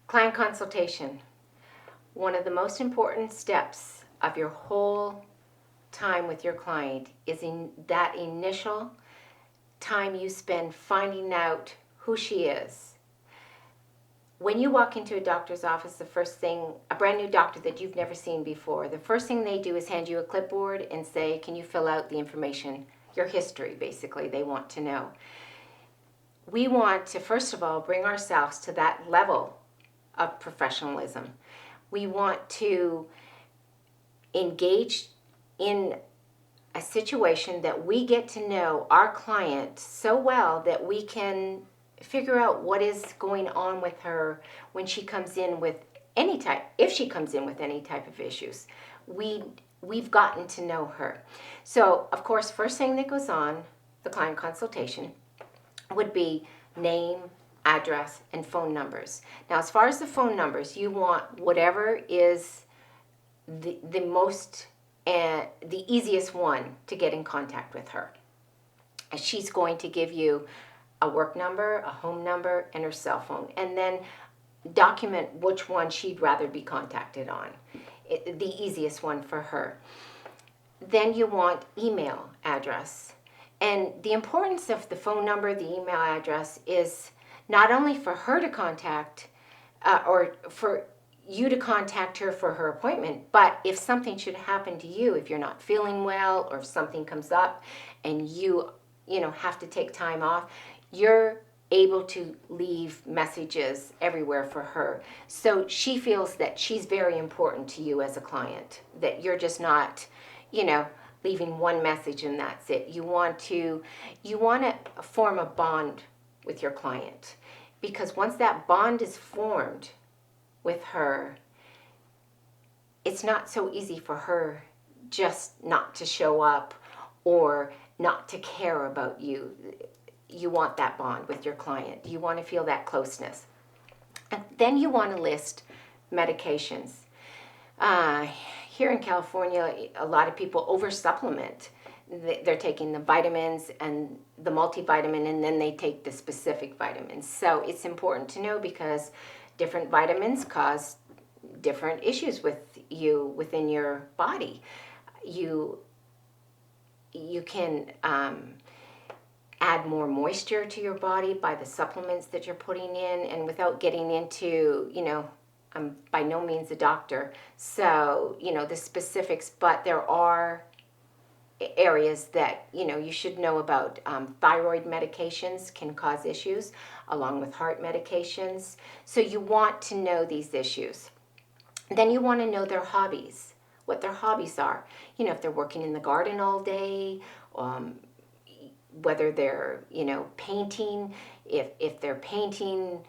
Client consultation. One of the most important steps of your whole time with your client is in that initial time you spend finding out who she is. When you walk into a doctor's office, the first thing, a brand new doctor that you've never seen before, the first thing they do is hand you a clipboard and say, can you fill out the information, your history, basically, they want to know. We want to, first of all, bring ourselves to that level of professionalism. We want to engage in a situation that we get to know our client so well that we can figure out what is going on with her when she comes in with any type, if she comes in with any type of issues. We've gotten to know her. So, of course, first thing that goes on the client consultation would be name, address, and phone numbers. Now, as far as the phone numbers, you want whatever is the most the easiest one to get in contact with her. She's going to give you a work number, a home number, and her cell phone, and then document which one she'd rather be contacted on, the easiest one for her. Then you want email address. And the importance of the phone number, the email address, is not only for her to contact or for you to contact her for her appointment, but if something should happen to you, if you're not feeling well or if something comes up and you have to take time off, you're able to leave messages everywhere for her. So she feels that she's very important to you as a client, that you're just not, leaving one message and that's it. You want to form a bond with your client, because once that bond is formed with her, it's not so easy for her just not to show up or not to care about you. You want that bond with your client. You want to feel that closeness. And then you want to list medications. Here in California, a lot of people over-supplement. They're taking the vitamins and the multivitamin, and then they take the specific vitamins. So it's important to know, because different vitamins cause different issues with you within your body. You can add more moisture to your body by the supplements that you're putting in, and without getting into, I'm by no means a doctor, so, the specifics, but there are areas that, you should know about. Thyroid medications can cause issues, along with heart medications. So you want to know these issues. Then you want to know their hobbies, what their hobbies are. If they're working in the garden all day, whether they're, painting, if they're painting,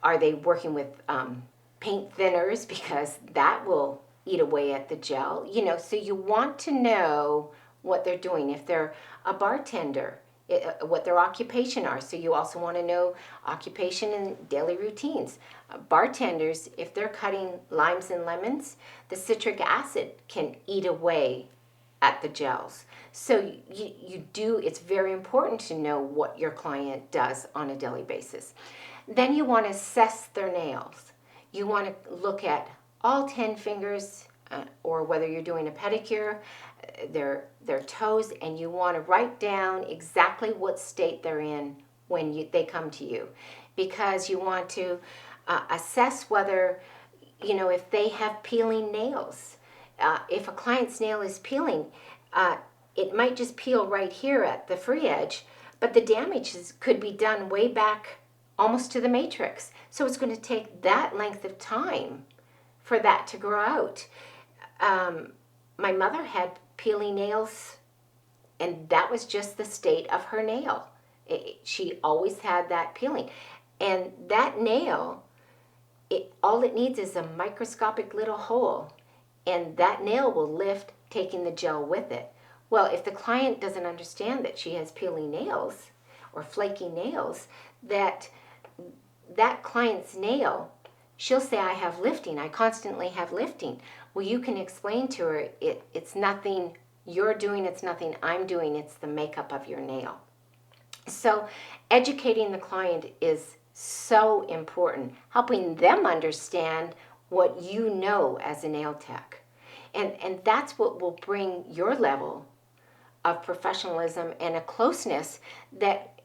are they working with paint thinners, because that will eat away at the gel. So you want to know what they're doing. If they're a bartender, what their occupation are. So you also want to know occupation and daily routines. Bartenders, if they're cutting limes and lemons, the citric acid can eat away at the gels. So it's very important to know what your client does on a daily basis. Then you want to assess their nails. You want to look at all 10 fingers, or whether you're doing a pedicure, their toes, and you want to write down exactly what state they're in when they come to you, because you want to assess whether, if they have peeling nails. If a client's nail is peeling, it might just peel right here at the free edge, but the damage could be done way back almost to the matrix. So it's going to take that length of time for that to grow out. My mother had peeling nails, and that was just the state of her nail. She always had that peeling. And that nail, all it needs is a microscopic little hole, and that nail will lift, taking the gel with it. Well, if the client doesn't understand that she has peeling nails or flaky nails, that client's nail, she'll say, I have lifting, I constantly have lifting. Well, you can explain to her, it's nothing you're doing, it's nothing I'm doing, it's the makeup of your nail. So educating the client is So important, helping them understand what you know as a nail tech. And that's what will bring your level of professionalism and a closeness that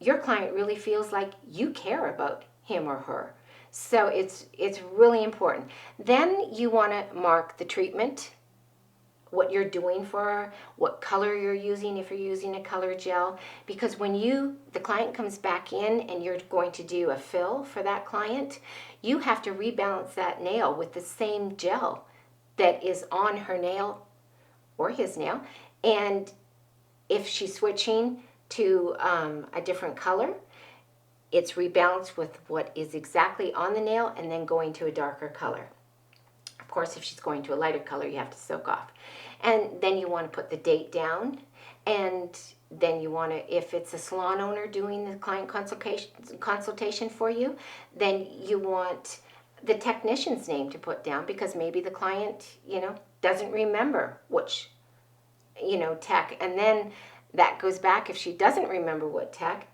your client really feels like you care about him or her. So it's really important. Then you want to mark the treatment, what you're doing for her, what color you're using if you're using a color gel, because when the client comes back in and you're going to do a fill for that client, you have to rebalance that nail with the same gel that is on her nail or his nail. And if she's switching to a different color, it's rebalanced with what is exactly on the nail and then going to a darker color. Of course, if she's going to a lighter color, you have to soak off. And then you want to put the date down. And then you want to, if it's a salon owner doing the client consultation for you, then you want the technician's name to put down, because maybe the client, doesn't remember which, tech. And then that goes back, if she doesn't remember what tech,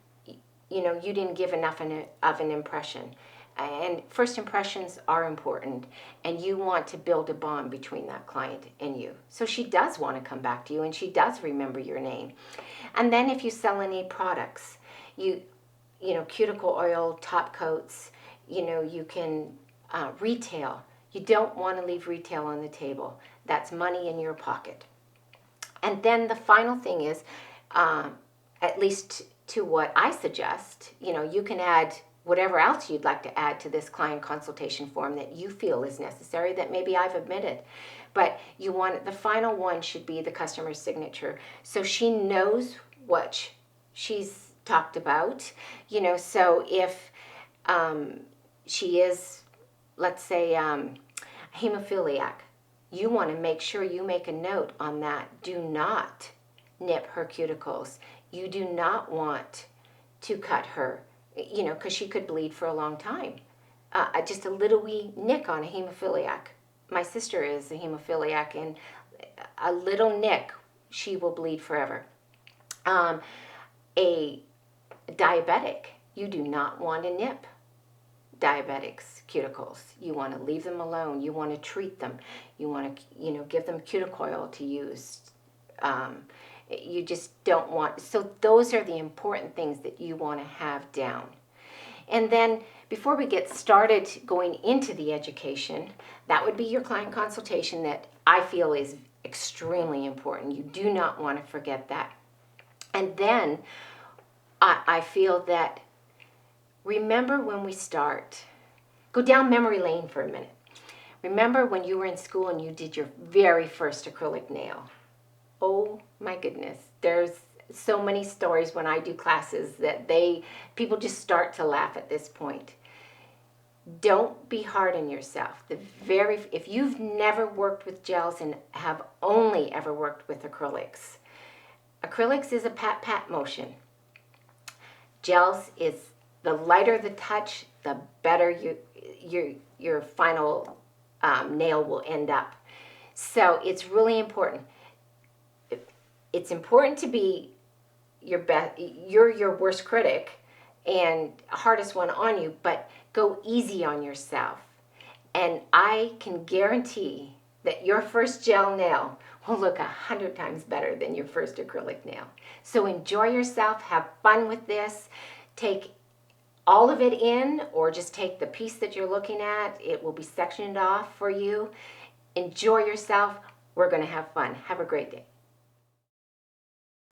you didn't give enough of an impression. And first impressions are important, and you want to build a bond between that client and you. So she does want to come back to you, and she does remember your name. And then if you sell any products, cuticle oil, top coats, you can retail. You don't want to leave retail on the table. That's money in your pocket. And then the final thing is, at least to what I suggest, you can add whatever else you'd like to add to this client consultation form that you feel is necessary that maybe I've omitted. But the final one should be the customer's signature. So she knows what she's talked about, so if she is, let's say, hemophiliac, you want to make sure you make a note on that. Do not nip her cuticles. You do not want to cut her, because she could bleed for a long time. Just a little wee nick on a hemophiliac. My sister is a hemophiliac, and a little nick, she will bleed forever. A diabetic, you do not want to nip diabetics' cuticles. You want to leave them alone. You want to treat them. You want to, give them cuticle oil to use. You just don't want, so those are the important things that you want to have down. And then before we get started going into the education, that would be your client consultation that I feel is extremely important. You do not want to forget that. And then I feel that, remember when we start, go down memory lane for a minute. Remember when you were in school and you did your very first acrylic nail. Oh my goodness, there's so many stories when I do classes that people just start to laugh at this point. Don't be hard on yourself. If you've never worked with gels and have only ever worked with acrylics is a pat-pat motion. Gels is, the lighter the touch, the better your final nail will end up. So it's really important. It's important to be your best. You're your worst critic and hardest one on you, but go easy on yourself. And I can guarantee that your first gel nail will look 100 times better than your first acrylic nail. So enjoy yourself, have fun with this. Take all of it in, or just take the piece that you're looking at. It will be sectioned off for you. Enjoy yourself. We're going to have fun. Have a great day.